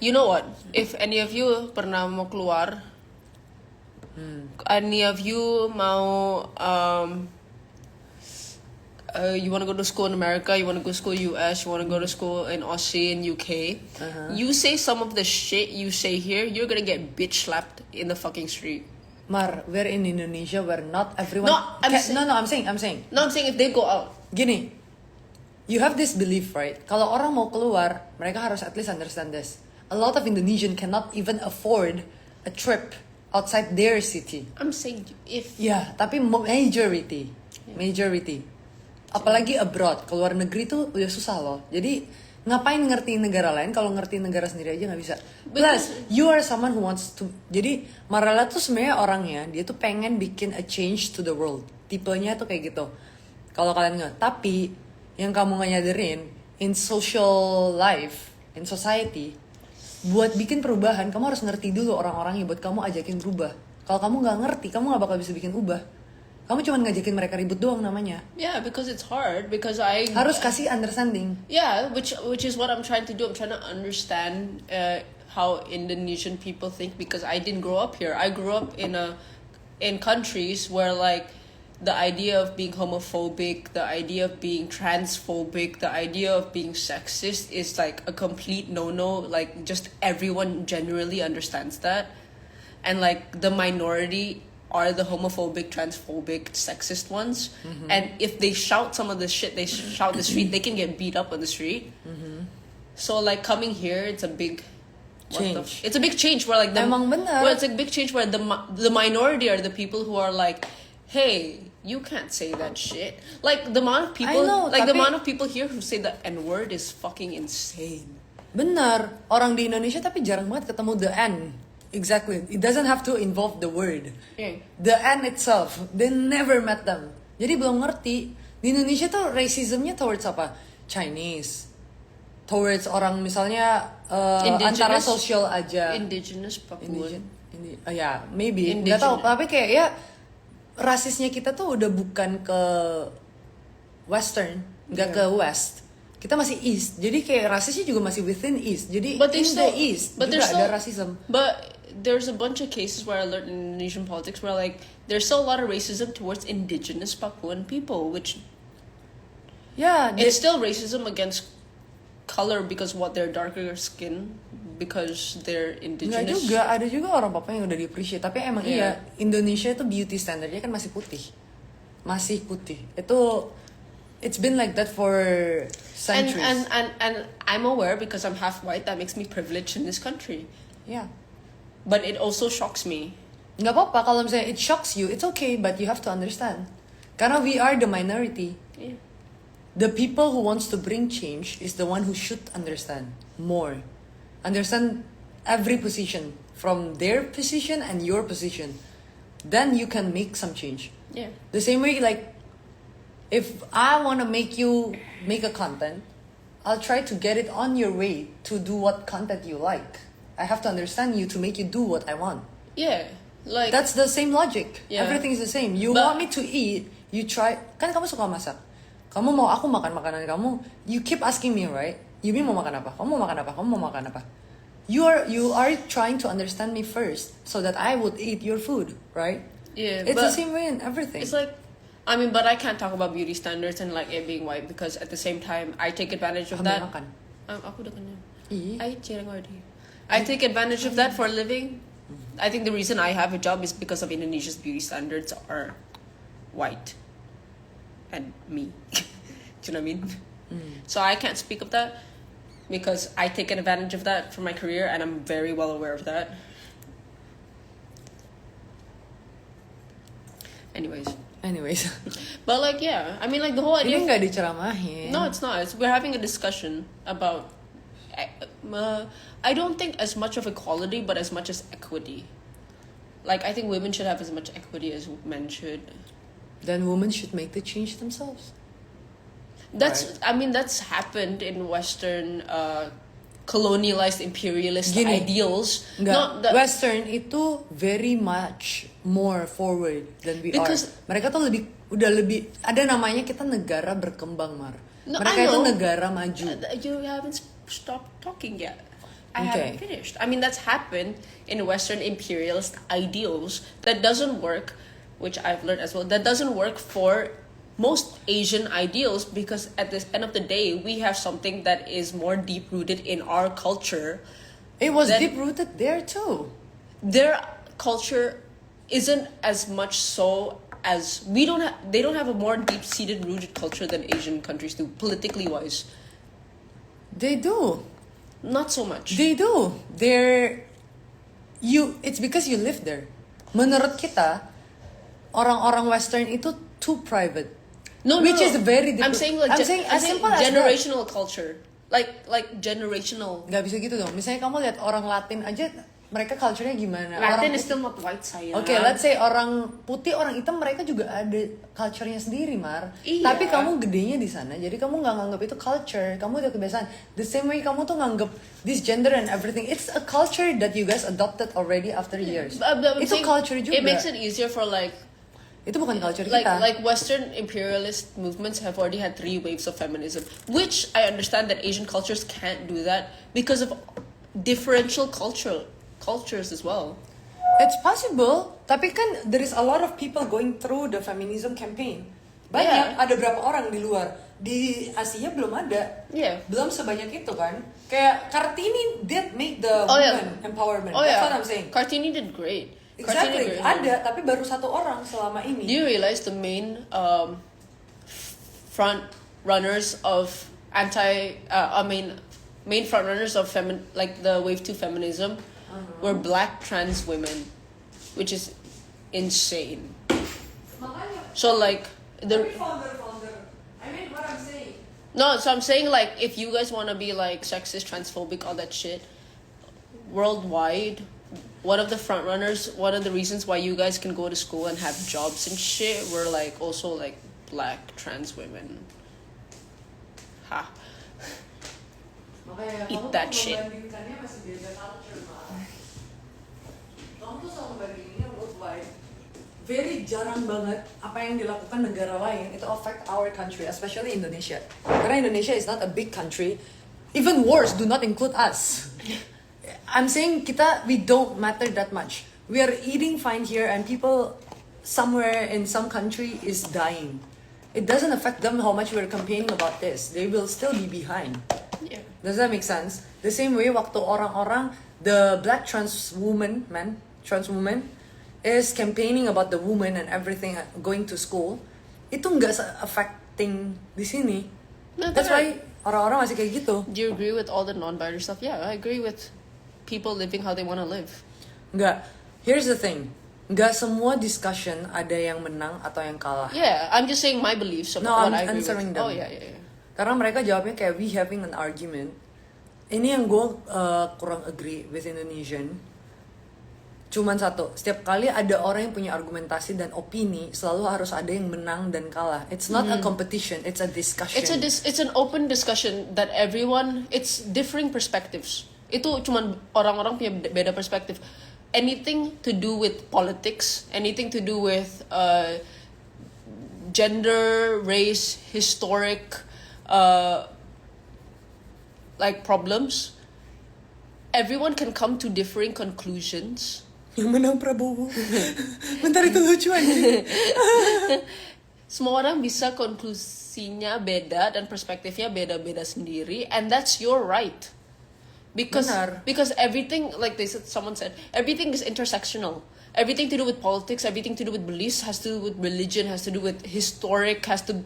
You know what? If any of you pernah mau keluar, any of you mau you want to go to school in America, you want to go to school US, you want to go to school in Aussie, in UK, you say some of the shit you say here, you're gonna get bitch slapped in the fucking street. Mar, we're in Indonesia where not everyone. No, I'm saying if they go out. Gini, you have this belief, right? Kalau orang mau keluar, mereka harus at least understand this. A lot of Indonesian cannot even afford a trip outside their city. I'm saying if. Ya, tapi majority. Apalagi abroad, keluar negeri tuh udah susah loh. Jadi ngapain ngerti negara lain kalau ngerti negara sendiri aja nggak bisa. Plus, you are someone who wants to. Jadi Marala tuh sebenarnya orangnya, dia tuh pengen bikin a change to the world. Tipenya tuh kayak gitu. Kalau kalian nggak, tapi yang kamu nggak nyadarin in social life, in society, buat bikin perubahan, kamu harus ngerti dulu orang-orangnya buat kamu ajakin berubah. Kalau kamu nggak ngerti, kamu nggak bakal bisa bikin ubah. Kamu cuma ngajakin mereka ribut doang namanya. Yeah, because it's hard. Because harus kasih understanding. Yeah, which is what I'm trying to do. I'm trying to understand how Indonesian people think because I didn't grow up here. I grew up in countries where like the idea of being homophobic, the idea of being transphobic, the idea of being sexist is like a complete no-no. Like just everyone generally understands that, and like the minority are the homophobic, transphobic, sexist ones. And if they shout some of the shit they shout the street, they can get beat up on the street. So like coming here, it's a big change. It's a big change where like it's a big change where the minority are the people who are like, hey, you can't say that shit. Like the amount of people, the amount of people here who say the N-word is fucking insane. Bener, orang di Indonesia tapi jarang banget ketemu the N. Exactly. It doesn't have to involve the word. Yeah. The N itself, they never met them. Jadi belum ngerti. Di Indonesia tuh racismnya towards apa? Chinese. Towards orang misalnya antara sosial aja. Indigenous Papuan. Ya, maybe. Nggak tahu. Tapi kayak ya rasisnya kita tuh udah bukan ke Western, nggak ke West. Kita masih East, jadi kayak rasisnya juga masih within East. Jadi the East juga ada rasism. But there's a bunch of cases where I learned in Indonesian politics where like there's still a lot of racism towards indigenous Papuan people, which it's still racism against color because what they're darker skin because they're indigenous. Nggak juga, ada juga orang Papua yang udah di-appreciate. Tapi emang iya, Indonesia itu beauty standardnya kan masih putih. Itu it's been like that for centuries. And I'm aware because I'm half white that makes me privileged in this country. Yeah. But it also shocks me. Nggak apa-apa kalau misalnya it shocks you, it's okay, but you have to understand. Karena we are the minority. Yeah. The people who wants to bring change is the one who should understand more. Understand every position from their position and your position. Then you can make some change. Yeah. The same way like if I want to make you make a content, I'll try to get it on your way to do what content you like. I have to understand you to make you do what I want. Yeah, like that's the same logic. Yeah. Everything is the same. You want me to eat, you try. Kan kamu suka masak. Kamu mau aku makan makanan kamu. You keep asking me, right? Yumi mau makan apa? Kamu mau makan apa? Kamu mau makan apa? You are trying to understand me first, so that I would eat your food, right? Yeah, it's the same way in everything. It's like, I mean, but I can't talk about beauty standards and like it being white because at the same time I take advantage of that. Makan. Aku udah kenyang. Iya. I cireng already. I take advantage of that for a living. I think the reason I have a job is because of Indonesia's beauty standards are white and me. Do you know what I mean? So I can't speak of that because I take advantage of that for my career and I'm very well aware of that. Anyways. But like yeah, I mean like the whole idea. Ini nggak diceramahin. No, it's not. We're having a discussion about. I don't think as much of equality, but as much as equity. Like I think women should have as much equity as men should. Then women should make the change themselves. That's. Right. I mean, that's happened in Western. Colonialized imperialist ideals. Western itu very much more forward than we are. Mereka tuh udah lebih ada namanya kita negara berkembang, Mar. Mereka itu negara maju. You haven't stopped talking yet. I haven't finished. I mean, that's happened in Western imperialist ideals. That doesn't work, which I've learned as well. That doesn't work for most Asian ideals because at the end of the day, we have something that is more deep rooted in our culture. It was Then- deep rooted there too. Their culture isn't as much so as they don't have a more deep seated rooted culture than Asian countries do, politically wise. They do. Not so much. They do. It's because you live there. Menurut kita, orang-orang Western itu too private. Which is very I'm different. saying like I'm saying as simple as that. generational culture. Like generational. Nggak bisa gitu dong. Misalnya kamu lihat orang Latin aja, mereka culture-nya gimana? Latin Orang is still not white, sayang. Oke, let's say orang putih, orang hitam, mereka juga ada culture-nya sendiri, Mar. Iya. Tapi kamu gedenya di sana, jadi kamu nggak nganggap itu culture. Kamu udah kebiasaan. The same way kamu tuh nganggap this gender and everything. It's a culture that you guys adopted already after years. But I'm Itu saying culture juga. It makes it easier for like Itu bukan culture kita. like Western imperialist movements have already had 3 waves of feminism, which I understand that Asian cultures can't do that because of differential cultures as well. It's possible, tapi kan there is a lot of people going through the feminism campaign. Banyak, Yeah. ada berapa orang di luar. Di Asia belum ada. Yeah. Belum sebanyak itu kan. Kayak Kartini did make the Oh, yeah. women empowerment. Oh That's yeah, what I'm saying. Kartini did great. Exactly, ada, tapi baru 1 orang selama Do ini. you realize the main front runners of main front runners of like the wave 2 feminism were black trans women, which is insane. So like founder. I mean what I'm saying. no, so I'm saying like if you guys want to be like sexist, transphobic, all that shit, worldwide, one of the front runners, one of the reasons why you guys can go to school and have jobs and shit were like also like black trans women. Ha. Makanya Eat kamu that tuh shit. membandingkannya masih beda culture, Mar. Kamu tuh selalu membandinginnya worldwide. Very jarang banget apa yang dilakukan negara lain itu affect our country, especially Indonesia. Karena Indonesia is not a big country. Even worse, do not include us. I'm saying we don't matter that much. We are eating fine here and people somewhere in some country is dying. It doesn't affect them how much we're campaigning about this. They will still be behind. Yeah. Does that make sense? The same way waktu orang-orang, the black trans woman is campaigning about the woman and everything going to school, itu nggak affecting di sini. No, That's but why orang-orang masih kayak gitu. Do you agree with all the non-binary stuff? Yeah, I agree with people living how they want to live. Nggak. Here's the thing. Nggak semua discussion ada yang menang atau yang kalah. Yeah, I'm just saying my beliefs about No, what I'm I agree answering with. them. Oh yeah. Karena mereka jawabnya kayak we having an argument. Ini yang gue kurang agree with Indonesian. Cuman satu, setiap kali ada orang yang punya argumentasi dan opini, selalu harus ada yang menang dan kalah. It's not a competition, it's a discussion. It's an open discussion that everyone, it's differing perspectives. Itu cuman orang-orang punya beda perspektif. Anything to do with politics, anything to do with gender, race, historic like problems, everyone can come to differing conclusions. Yang menang Prabowo. Bentar, itu lucu aja. Semua orang bisa konklusinya beda dan perspektifnya beda-beda sendiri, and that's your right. Benar. Because everything, like someone said, everything is intersectional. Everything to do with politics, everything to do with beliefs, has to do with religion, has to do with historic, has to